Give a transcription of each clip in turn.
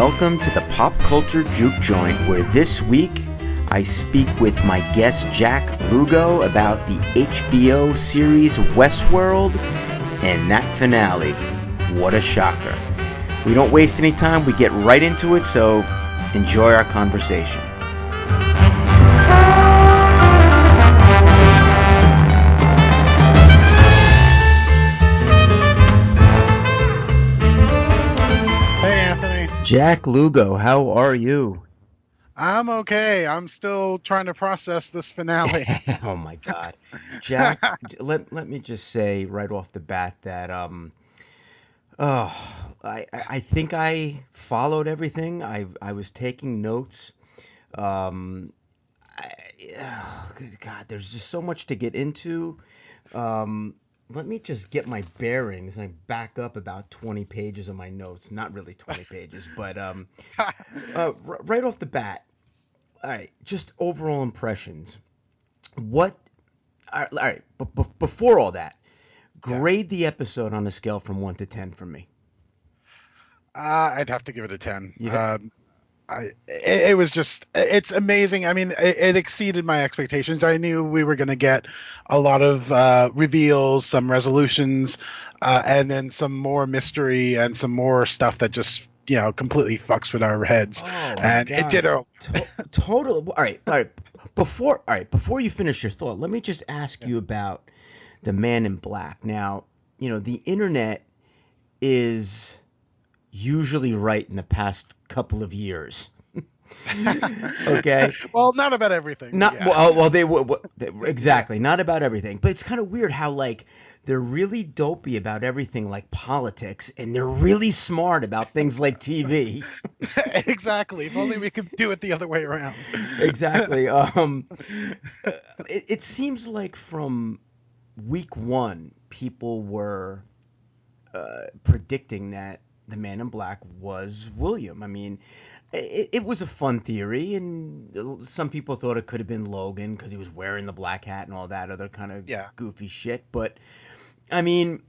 welcome to the Pop Culture Juke Joint, where this week I speak with my guest Jack Lugo about the HBO series Westworld and that finale. What a shocker. We don't waste any time, we get right into it, so enjoy our conversation. Jack Lugo, how are you? I'm okay. I'm still trying to process this finale. Oh my God, Jack. let me just say right off the bat that I think I followed everything. I was taking notes. Good God, there's just so much to get into. Let me just get my bearings. I back up about 20 pages of my notes. Not really 20 pages, but right off the bat, all right, just overall impressions. What? All right, but before all that, grade the episode on a scale from 1 to 10 for me. I'd have to give it a 10. Yeah. It was just, it's amazing. I mean, it exceeded my expectations. I knew we were going to get a lot of reveals, some resolutions, and then some more mystery and some more stuff that just, completely fucks with our heads. Oh and God. it did a Total. All right. Before you finish your thought, let me just ask you about the Man in Black. Now, the internet is usually right in the past couple of years. Okay. Well, not about everything. Not Yeah. well. Exactly. Not about everything. But it's kind of weird how they're really dopey about everything like politics, and they're really smart about things like TV. Exactly. If only we could do it the other way around. Exactly. It seems like from week one, people were predicting that the Man in Black was William. I mean, it was a fun theory, and some people thought it could have been Logan because he was wearing the black hat and all that other kind of goofy shit. But, I mean,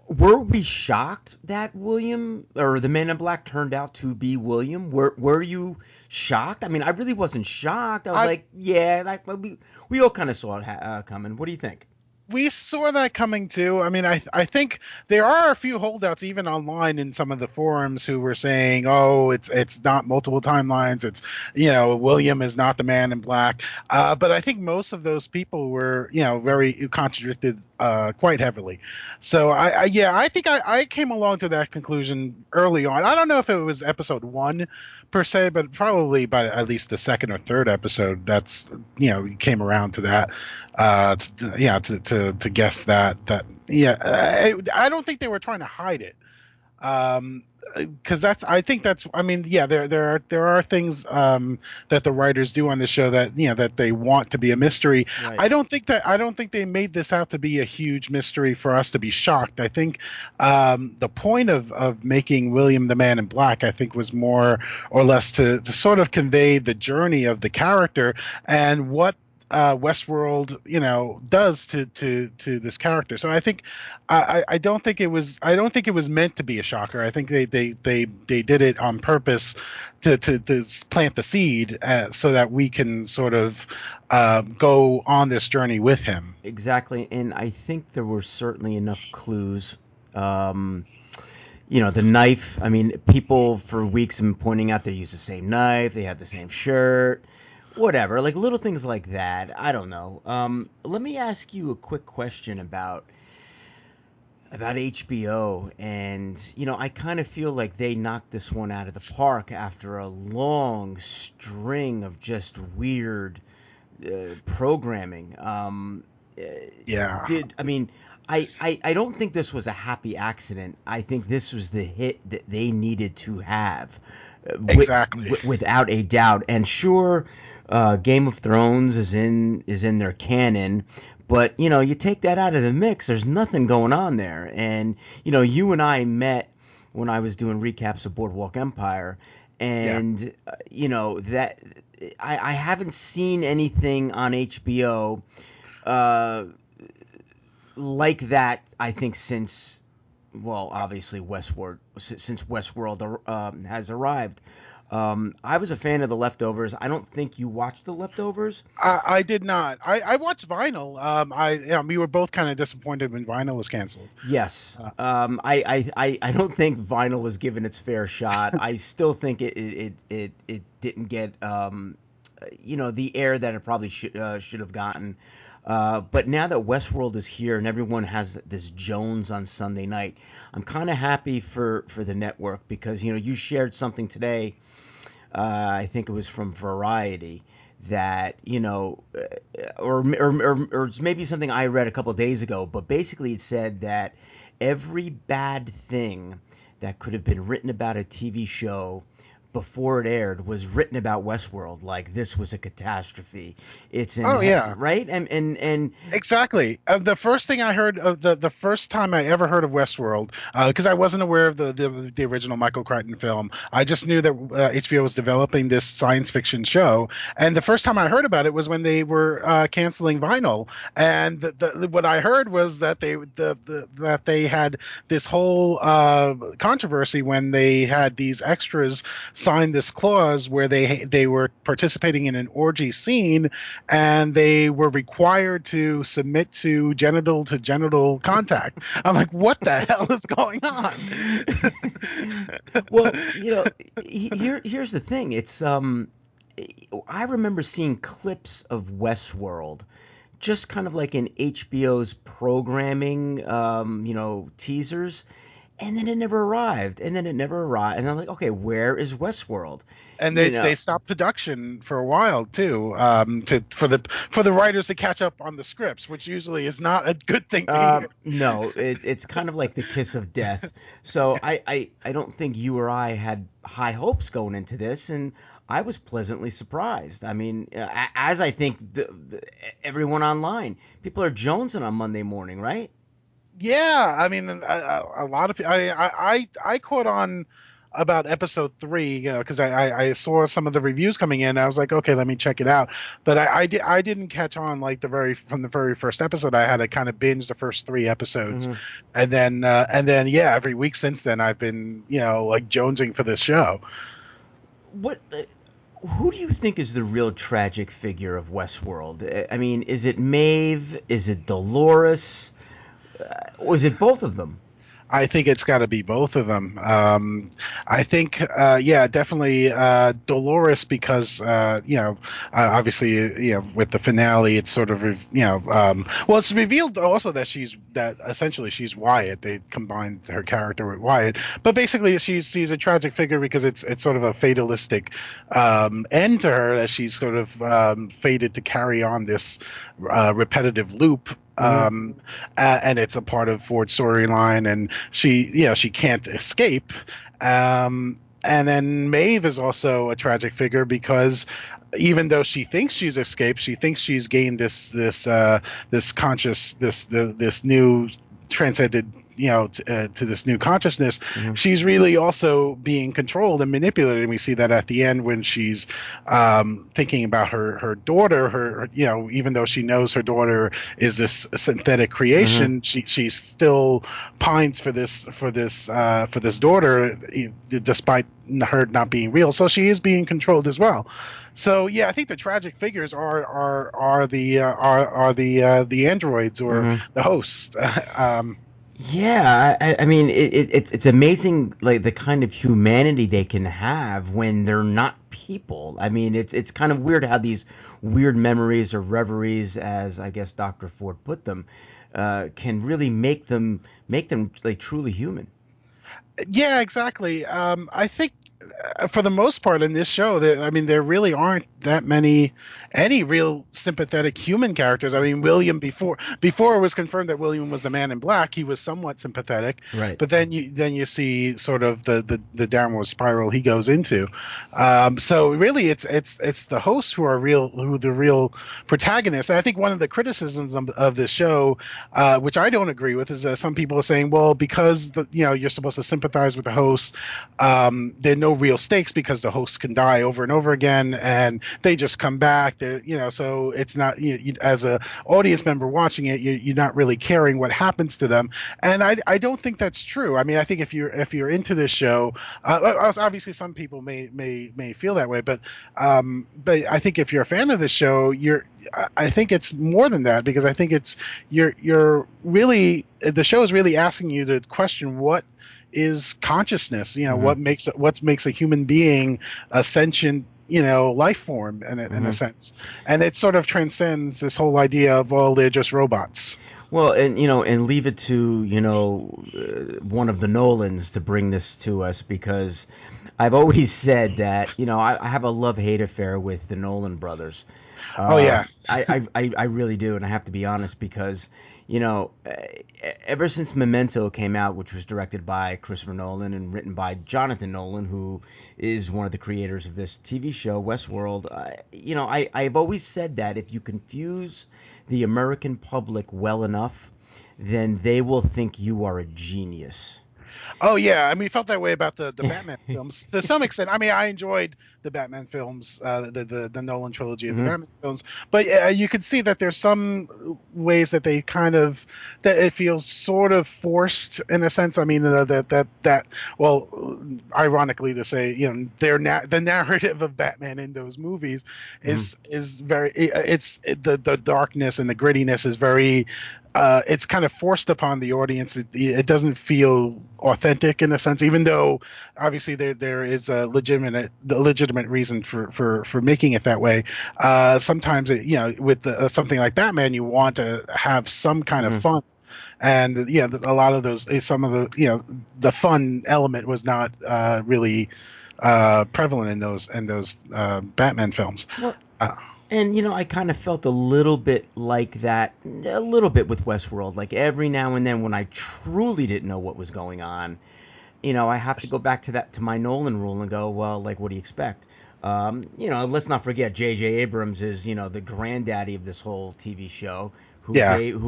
were we shocked that William, or the Man in Black turned out to be William? Were you shocked? I mean, I really wasn't shocked. I was we all kind of saw it coming. What do you think? We saw that coming too. I mean, I think there are a few holdouts even online in some of the forums who were saying, "Oh, it's not multiple timelines. It's William is not the Man in Black." But I think most of those people were very contradicted quite heavily. So I think I came along to that conclusion early on. I don't know if it was episode 1 per se, but probably by at least the second or third episode, that's came around to that. To guess that I don't think they were trying to hide it, because there are things that the writers do on the show that that they want to be a mystery. Right. I don't think they made this out to be a huge mystery for us to be shocked. I think the point of making William the Man in Black, I think, was more or less to sort of convey the journey of the character and what Westworld, does to this character. So I think I don't think it was meant to be a shocker. I think they did it on purpose to plant the seed so that we can sort of go on this journey with him. Exactly, and I think there were certainly enough clues. The knife. I mean, people for weeks have been pointing out they use the same knife, they have the same shirt. Whatever, like little things like that. I don't know. Let me ask you a quick question about HBO, and I kind of feel like they knocked this one out of the park after a long string of just weird programming. Yeah. I don't think this was a happy accident. I think this was the hit that they needed to have. Exactly. Without a doubt. And sure, Game of Thrones is in their canon, but you take that out of the mix, there's nothing going on there. And you and I met when I was doing recaps of Boardwalk Empire, and that I haven't seen anything on HBO like that, I think, since Well, obviously Westworld, since Westworld has arrived. I was a fan of The Leftovers. I don't think you watched The Leftovers. I did not. I watched Vinyl. We were both kind of disappointed when Vinyl was canceled. Yes. I don't think Vinyl was given its fair shot. I still think it didn't get the air that it probably should have gotten. But now that Westworld is here and everyone has this Jones on Sunday night, I'm kind of happy for the network because you shared something today. I think it was from Variety that or it's maybe something I read a couple of days ago, but basically it said that every bad thing that could have been written about a TV show before it aired was written about Westworld. Like this was a catastrophe. It's in right and exactly. The first thing I heard of the first time I ever heard of Westworld, because I wasn't aware of the original Michael Crichton film. I just knew that HBO was developing this science fiction show, and the first time I heard about it was when they were canceling Vinyl. And what I heard was that they had this whole controversy when they had these extras signed this clause where they were participating in an orgy scene and they were required to submit to genital contact. I'm like, what the hell is going on? Well, here's the thing. It's I remember seeing clips of Westworld just kind of like in HBO's programming, teasers. And then it never arrived. And I'm like, okay, where is Westworld? And they stopped production for a while too, for the writers to catch up on the scripts, which usually is not a good thing to hear. No, it's kind of like the kiss of death. So I don't think you or I had high hopes going into this, and I was pleasantly surprised. I mean, as I think everyone online, people are jonesing on Monday morning, right? Yeah, I mean, a lot of people. I caught on about episode 3, because I saw some of the reviews coming in. I was like, okay, let me check it out. But I didn't catch on like from the very first episode. I had to kind of binge the first 3 episodes, and then every week since then I've been like jonesing for this show. Who do you think is the real tragic figure of Westworld? I mean, is it Maeve? Is it Dolores? Or is it both of them? I think it's got to be both of them. I think, definitely Dolores, because obviously, with the finale, it's sort of it's revealed also that essentially she's Wyatt. They combined her character with Wyatt, but basically she's a tragic figure because it's sort of a fatalistic end to her, that she's sort of fated to carry on this repetitive loop. And it's a part of Ford's storyline, and she can't escape. And then Maeve is also a tragic figure because even though she thinks she's escaped, she thinks she's gained this new transcended to this new consciousness. She's really also being controlled and manipulated, and we see that at the end when she's thinking about her daughter. Even though she knows her daughter is this synthetic creation, she still pines for this daughter, despite her not being real. So she is being controlled as well. So yeah, I think the tragic figures are the androids or the hosts. Yeah, I mean, it's amazing, like the kind of humanity they can have when they're not people. I mean, it's kind of weird how these weird memories or reveries, as I guess Dr. Ford put them, can really make them like truly human. Yeah, exactly. I think for the most part in this show, there really aren't that any real sympathetic human characters. I mean, William, before it was confirmed that William was the Man in Black, he was somewhat sympathetic, right? But then you see sort of the downward spiral he goes into. So really, it's the hosts who are the real protagonists. And I think one of the criticisms of this show, which I don't agree with, is that some people are saying, well, because you're supposed to sympathize with the host. There are no real stakes because the host can die over and over again, and they just come back. So it's not, as a audience member watching it, you're not really caring what happens to them. And I don't think that's true. I mean, I think if you're into this show, obviously some people may feel that way, but I think if you're a fan of this show, I think it's more than that, because I think you're really, the show is really asking you to question what is consciousness, what makes a human being a sentient, life form in a sense. And it sort of transcends this whole idea of, well, they're just robots. Well, and leave it to, one of the Nolans to bring this to us, because I've always said that, I have a love-hate affair with the Nolan brothers. Oh yeah, I really do, and I have to be honest, because ever since Memento came out, which was directed by Christopher Nolan and written by Jonathan Nolan, who is one of the creators of this TV show Westworld, I've always said that if you confuse the American public well enough, then they will think you are a genius. Oh yeah, I mean, felt that way about the Batman films to some extent. I mean, I enjoyed the Batman films, the Nolan trilogy of the Batman films, but you can see that there's some ways that they that it feels sort of forced in a sense. I mean, well, ironically to say, the narrative of Batman in those movies is very, the darkness and the grittiness is very. It's kind of forced upon the audience. It doesn't feel authentic in a sense, even though obviously there is a legitimate reason for making it that way. Sometimes with something like Batman, you want to have some kind of fun, and a lot of those, some of the fun element was not really prevalent in those Batman films. Well, and, I kind of felt a little bit like that, a little bit with Westworld. Like every now and then when I truly didn't know what was going on, I have to go back to my Nolan rule and go, well, like, what do you expect? Let's not forget J.J. Abrams is, the granddaddy of this whole TV show, who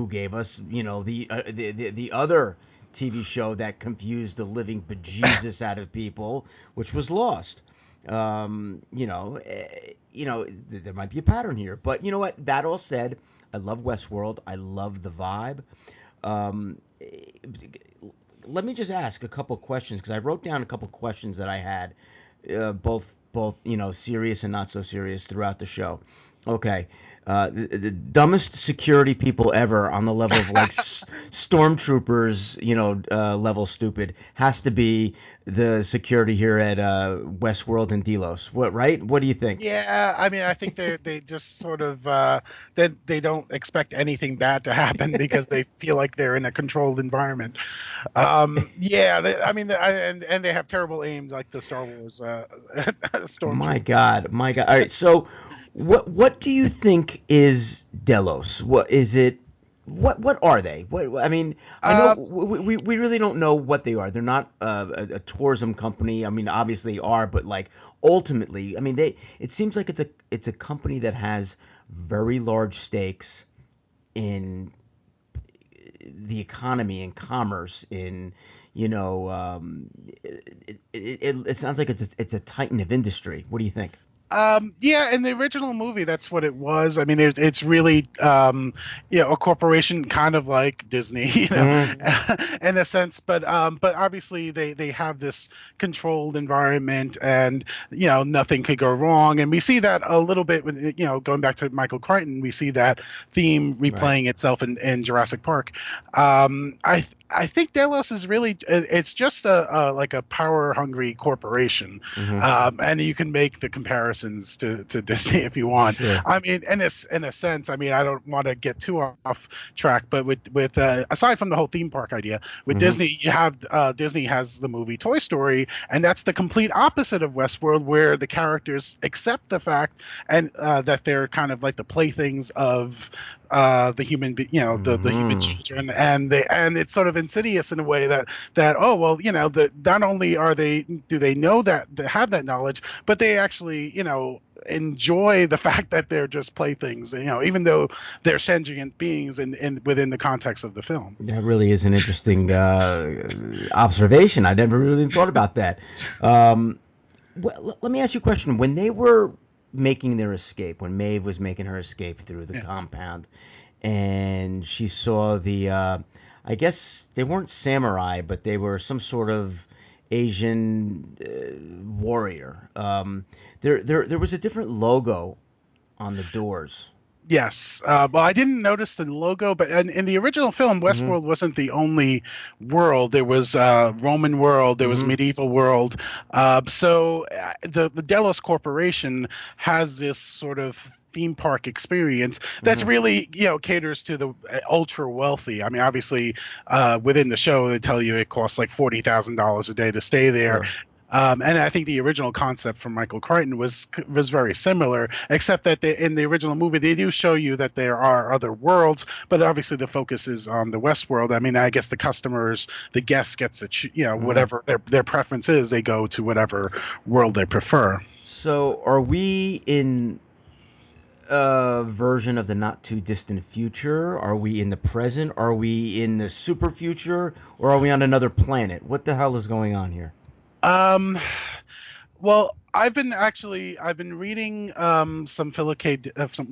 gave us, the other TV show that confused the living bejesus out of people, which was Lost. There might be a pattern here, but you know what? That all said, I love Westworld. I love the vibe. Let me just ask a couple questions, because I wrote down a couple questions that I had, both serious and not so serious throughout the show. Okay. The dumbest security people ever on the level of like stormtroopers, level stupid, has to be the security here at Westworld and Delos. Right? What do you think? Yeah, I mean, I think they just sort of they don't expect anything bad to happen because they feel like they're in a controlled environment. And they have terrible aim, like the Star Wars stormtroopers. My God. All right, so. What do you think is Delos? What is it? What are they? I mean, I know we really don't know what they are. They're not a tourism company. I mean, obviously they are, but like ultimately, I mean, it seems like it's a company that has very large stakes in the economy and commerce. It sounds like it's a titan of industry. What do you think? In the original movie, that's what it was. I mean, it's really, a corporation kind of like Disney, in a sense. But obviously they have this controlled environment, and nothing could go wrong. And we see that a little bit with going back to Michael Crichton, we see that theme replaying itself in Jurassic Park. I think Delos is really, it's just like a power hungry corporation, and you can make the comparisons to Disney if you want. Sure. I mean, in a sense, I mean, I don't want to get too off track, but with aside from the whole theme park idea, with Disney, you have Disney has the movie Toy Story, and that's the complete opposite of Westworld, where the characters accept the fact and that they're kind of like the playthings of the human, the human children, and it's sort of insidious in a way that oh well, that not only do they know that they have that knowledge, but they actually enjoy the fact that they're just playthings, even though they're sentient beings in within the context of the film. That really is an interesting observation. I never really thought about that. Well, let me ask you a question. When they were making their escape, when Maeve was making her escape through the compound, and she saw I guess they weren't samurai, but they were some sort of Asian warrior. There was a different logo on the doors. Yes. Well, I didn't notice the logo, but in the original film, Westworld wasn't the only world. There was Roman world, there was medieval world. So the Delos Corporation has this sort of theme park experience that's really caters to the ultra wealthy. I mean, obviously, within the show they tell you it costs like $40,000 a day to stay there. Sure. And I think the original concept from Michael Crichton was very similar, except that in the original movie they do show you that there are other worlds, but obviously the focus is on the Westworld. I mean, I guess the guests get to whatever their preference is, they go to whatever world they prefer. So, are we in a version of the not too distant future? Are we in the present? Are we in the super future? Or are we on another planet? What the hell is going on here? Well, I've been reading some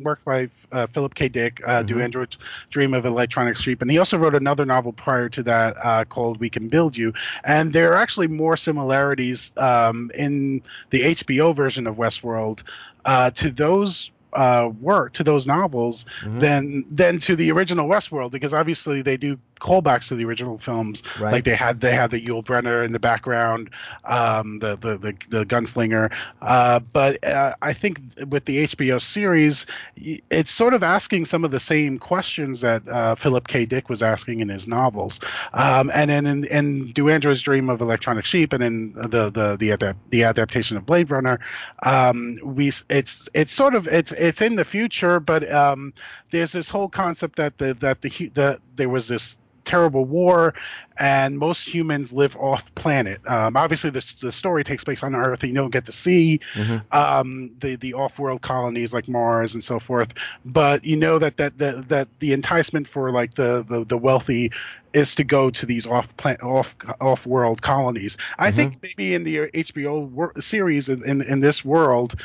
work by Philip K. Dick, Do Androids Dream of Electronic Sheep, and he also wrote another novel prior to that called We Can Build You. And there are actually more similarities in the HBO version of Westworld to those novels than to the original Westworld, because obviously they do callbacks to the original films. Right. Like they had the Yul Brynner in the background, the gunslinger. But I think with the HBO series, it's sort of asking some of the same questions that Philip K. Dick was asking in his novels. And then in Do Androids Dream of Electronic Sheep, and in the adaptation of Blade Runner, it's in the future, but there's this whole concept that there was this terrible war, and most humans live off planet. Obviously, the story takes place on Earth, and you don't get to see the off-world colonies like Mars and so forth. But you know that the enticement for like the wealthy is to go to these off-world colonies. I think maybe in the HBO series in this world,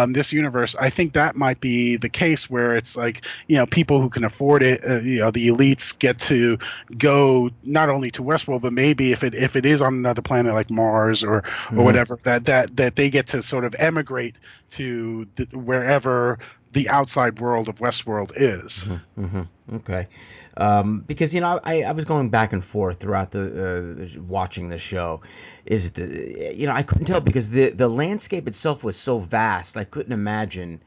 this universe, I think that might be the case where it's like people who can afford it, the elites get to go not only to Westworld, but maybe if it is on another planet like Mars or whatever, that they get to sort of emigrate to wherever the outside world of Westworld is. Okay. Because I was going back and forth throughout the watching the show. I couldn't tell because the landscape itself was so vast. I couldn't imagine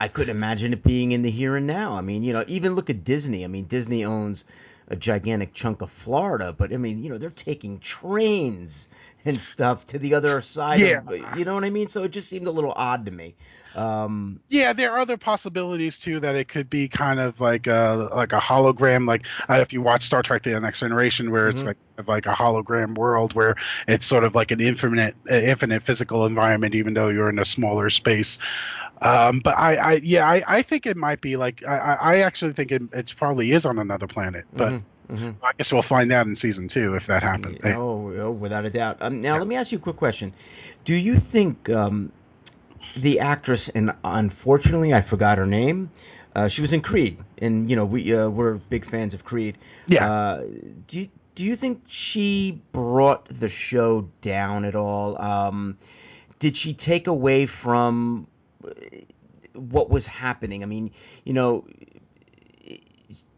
it being in the here and now. I mean, even look at Disney. I mean, Disney owns a gigantic chunk of Florida, but I mean, they're taking trains and stuff to the other side. Yeah. You know what I mean? So it just seemed a little odd to me. Yeah, there are other possibilities too, that it could be kind of like a hologram, like if you watch Star Trek: The Next Generation, where it's like a hologram world where it's sort of like an infinite physical environment, even though you're in a smaller space. But I think it might be like I actually think it probably is on another planet, but I guess we'll find out in season 2 if that happens. Oh, without a doubt. Now let me ask you a quick question. Do you think the actress, and unfortunately I forgot her name, she was in Creed, and we're big fans of Creed. Yeah. Do you think she brought the show down at all? Did she take away from what was happening? I mean,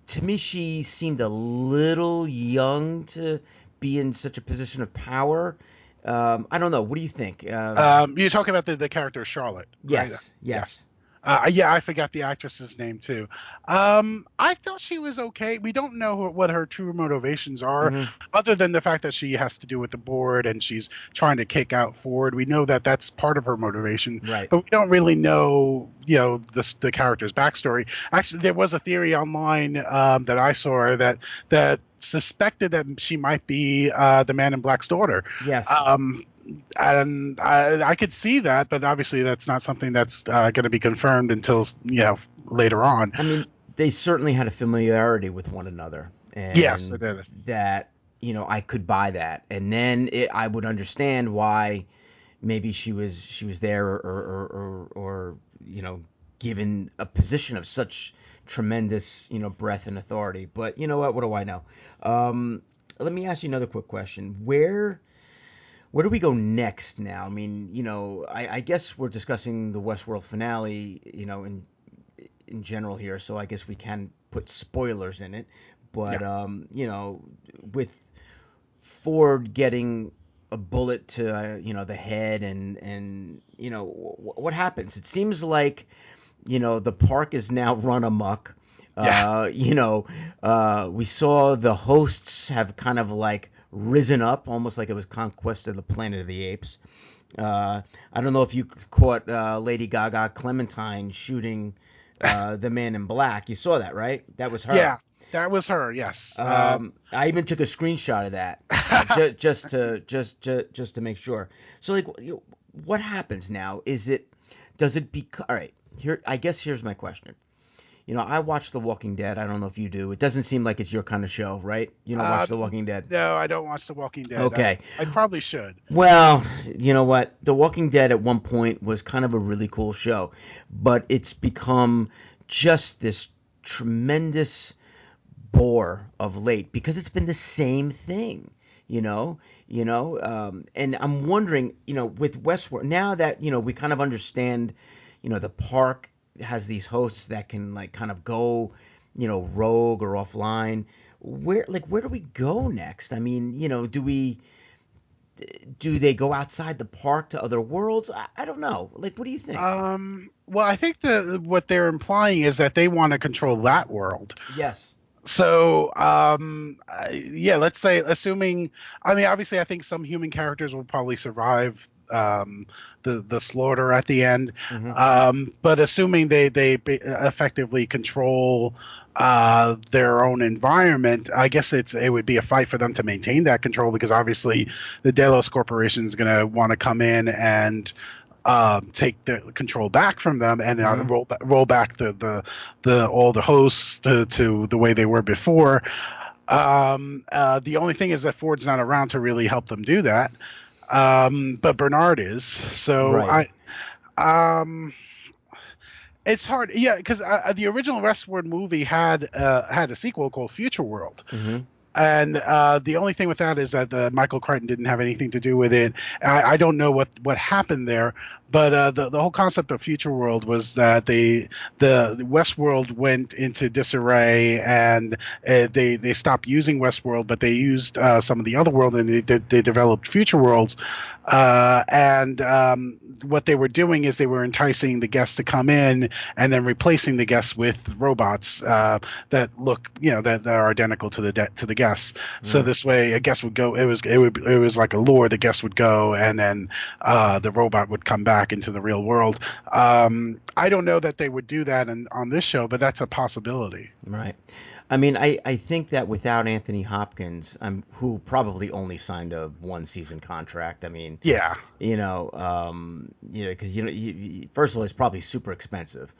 to me she seemed a little young to be in such a position of power. I don't know. What do you think? You're talking about the character Charlotte. Yes. Right? Yes. Yeah, I forgot the actress's name too. I thought she was okay. We don't know what her true motivations are, Mm-hmm. other than the fact that she has to do with the board and she's trying to kick out Ford. We know that that's part of her motivation, Right. but we don't really know, the character's backstory. Actually, there was a theory online that I saw that suspected that she might be the Man in Black's daughter. Yes. And I could see that, but obviously that's not something that's going to be confirmed until later on. I mean, they certainly had a familiarity with one another, Yes, I and did. that I could buy that, and then I would understand why maybe she was there, or given a position of such tremendous breadth and authority. But you know what? What do I know? Let me ask you another quick question. Where do we go next now? I mean, I guess we're discussing the Westworld finale, in general here, so I guess we can put spoilers in it. But Yeah. with Ford getting a bullet to the head, and what happens? It seems like the park is now run amok. Yeah. We saw the hosts have kind of like risen up, almost like it was Conquest of the Planet of the Apes. I don't know if you caught Lady Gaga Clementine shooting the Man in Black. You saw that, right? That was her. Yeah, that was her. Yes. I even took a screenshot of that, just to make sure. So like, what happens now? Does it become all right? Here, I guess here's my question. I watch The Walking Dead. I don't know if you do. It doesn't seem like it's your kind of show, right? You don't watch The Walking Dead. No, I don't watch The Walking Dead. Okay. I probably should. Well, you know what? The Walking Dead at one point was kind of a really cool show, but it's become just this tremendous bore of late because it's been the same thing, and I'm wondering, with Westworld, now that, we kind of understand, the park has these hosts that can like kind of go, rogue or offline. Where do we go next? I mean, do they go outside the park to other worlds? I don't know. Like, what do you think? Well, I think what they're implying is that they want to control that world. Yes. So, yeah, let's say, assuming, I mean, obviously, I think some human characters will probably survive the slaughter at the end. Mm-hmm. But assuming they effectively control their own environment, I guess it would be a fight for them to maintain that control, because obviously the Delos Corporation is going to want to come in and take the control back from them, and Mm-hmm. roll back the all the hosts to the way they were before. The only thing is that Ford's not around to really help them do that. But Bernard is. So Right. it's hard, yeah, because the original Westworld movie had a sequel called Future World. Mm-hmm. And the only thing with that is that Michael Crichton didn't have anything to do with it. I don't know what happened there, but the whole concept of Future World was that the Westworld went into disarray, and they stopped using Westworld, but they used some of the other world, and they developed Future Worlds. And what they were doing is they were enticing the guests to come in, and then replacing the guests with robots that look, that are identical to the guests. So this way, a guest would go. It was like a lure. The guest would go, and then the robot would come back into the real world. I don't know that they would do that on this show, but that's a possibility. Right. I mean, I think that without Anthony Hopkins, who probably only signed a 1-season contract. I mean, Yeah. Because first of all, it's probably super expensive.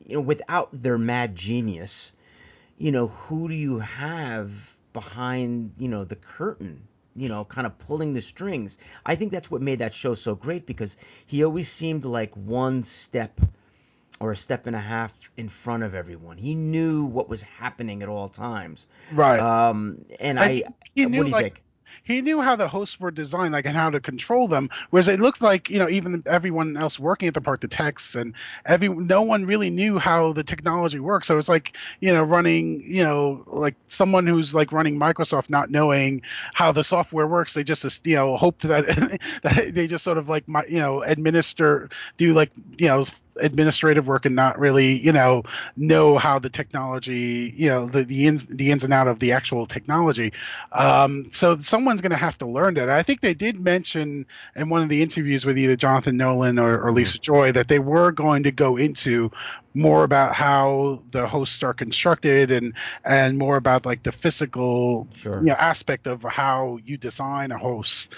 Without their mad genius, who do you have behind, the curtain, kind of pulling the strings? I think that's what made that show so great, because he always seemed like one step or a step and a half in front of everyone. He knew what was happening at all times. Right. And he what knew, do you think? he knew how the hosts were designed, like, and how to control them. Whereas it looked like, even everyone else working at the park, the techs and no one really knew how the technology works. So it's like, running, like someone who's like running Microsoft, not knowing how the software works. They just, hope that, that they just sort of like, administer, do like, administrative work and not really, know how the technology, the ins and out of the actual technology. So someone's going to have to learn that. I think they did mention in one of the interviews with either Jonathan Nolan or Lisa Joy that they were going to go into more about how the hosts are constructed and more about like the physical aspect of how you design a host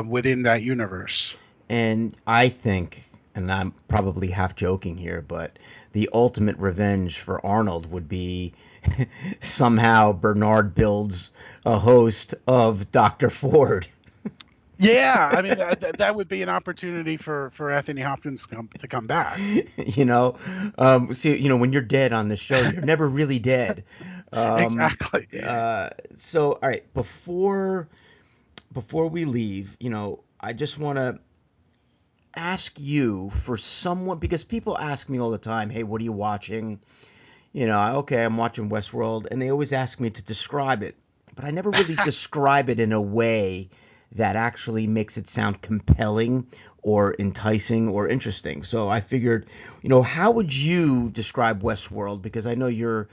within that universe. And I think, and I'm probably half joking here, but the ultimate revenge for Arnold would be somehow Bernard builds a host of Dr. Ford. Yeah, I mean that would be an opportunity for Anthony Hopkins to come back. See, when you're dead on the show, you're never really dead. Exactly. So, all right, before we leave, I just want to ask you for someone, because people ask me all the time, hey, what are you watching? Okay, I'm watching Westworld, and they always ask me to describe it, but I never really describe it in a way that actually makes it sound compelling or enticing or interesting. So I figured, how would you describe Westworld? Because I know you're,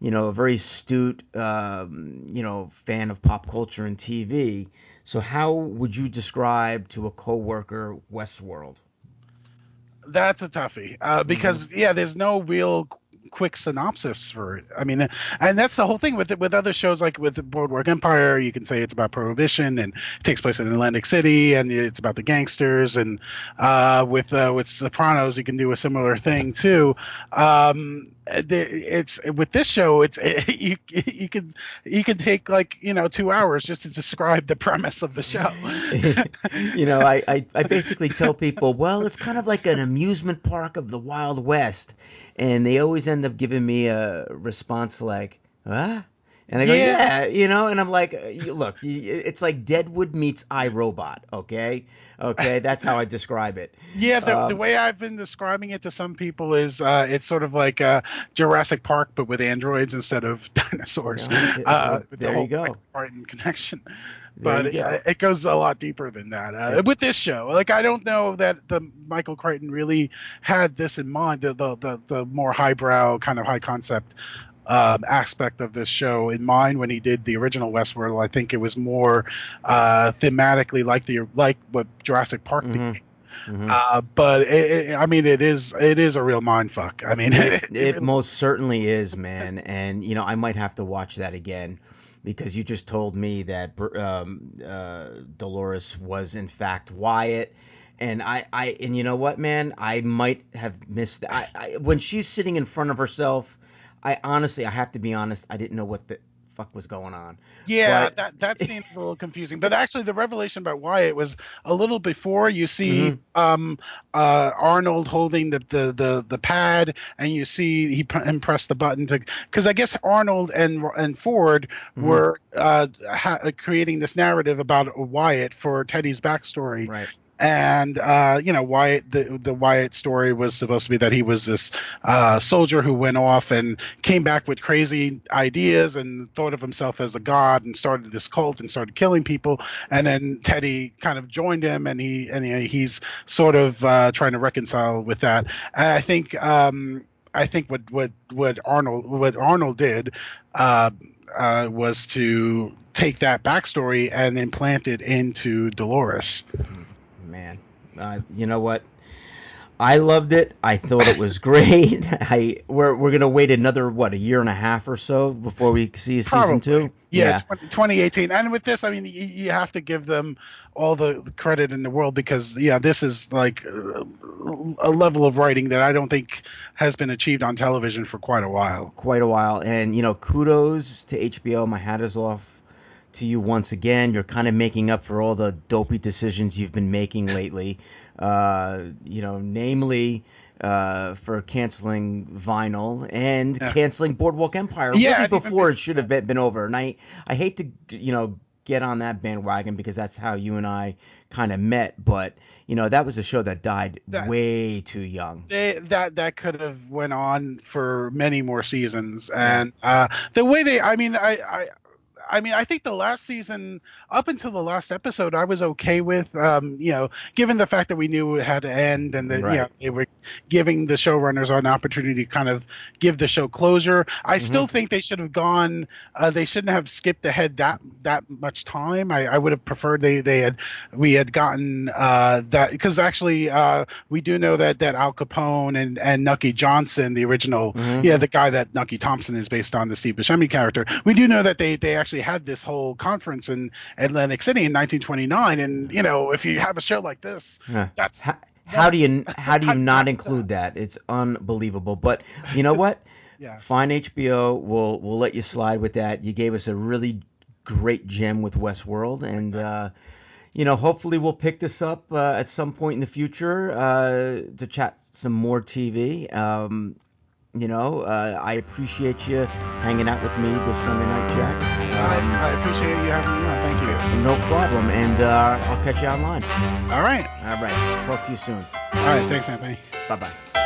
a very astute, fan of pop culture and TV. So how would you describe to a coworker Westworld? That's a toughie because there's no real quick synopsis for it. I mean, and that's the whole thing with other shows like with the Boardwalk Empire. You can say it's about prohibition and it takes place in Atlantic City and it's about the gangsters. And with Sopranos, you can do a similar thing too. It's with this show, you can take like 2 hours just to describe the premise of the show. I basically tell people, well, it's kind of like an amusement park of the Wild West. And they always end up giving me a response like, huh? And I go, yeah, and I'm like, look, it's like Deadwood meets iRobot, okay? Okay, that's how I describe it. Yeah, the way I've been describing it to some people is it's sort of like Jurassic Park, but with androids instead of dinosaurs. There you go. Martin connection. But it goes a lot deeper than that. With this show, like I don't know that the Michael Crichton really had this in mind, the more highbrow kind of high concept aspect of this show in mind when he did the original Westworld. I think it was more thematically like what Jurassic Park became. But it is a real mindfuck. I mean, it most certainly is, man. And I might have to watch that again. Because you just told me that Dolores was in fact Wyatt, and and you know what, man, I might have missed that. When she's sitting in front of herself, I have to be honest, I didn't know what the fuck was going on. Yeah, that seems a little confusing. But actually, the revelation about Wyatt was a little before. You see Arnold holding the pad, and you see him press the button because I guess Arnold and Ford were creating this narrative about Wyatt for Teddy's backstory. Right. And Wyatt, the Wyatt story was supposed to be that he was this soldier who went off and came back with crazy ideas and thought of himself as a god and started this cult and started killing people. And then Teddy kind of joined him, and he's sort of trying to reconcile with that. And I think what Arnold did was to take that backstory and implant it into Dolores. Man, you know what? I loved it. I thought it was great. We're gonna wait another a year and a half or so before we see season 2. Yeah. 2018. And with this, I mean, you have to give them all the credit in the world because this is like a level of writing that I don't think has been achieved on television for quite a while. And kudos to HBO. My hat is off to you once again. You're kind of making up for all the dopey decisions you've been making lately, namely for canceling Vinyl and canceling Boardwalk Empire before it should have been over. And I hate to get on that bandwagon because that's how you and I kind of met, but that was a show that died way too young. That could have went on for many more seasons, and the way I mean, I think the last season, up until the last episode, I was okay with, given the fact that we knew it had to end and that, they were giving the showrunners an opportunity to kind of give the show closure. I still think they should have gone, they shouldn't have skipped ahead that much time. I would have preferred we had gotten that, because actually we do know that Al Capone and Nucky Johnson, the original, the guy that Nucky Thompson is based on, the Steve Buscemi character, we do know that they actually had this whole conference in Atlantic City in 1929. And if you have a show like this, that's how do you not include that? It's unbelievable. But you know what? Fine, HBO, we'll let you slide with that. You gave us a really great gem with Westworld, and hopefully we'll pick this up at some point in the future to chat some more TV. I appreciate you hanging out with me this Sunday night, Jack. I appreciate you having me on. Thank you. No problem, and I'll catch you online. All right. Talk to you soon. All right. Thanks, Anthony. Bye-bye.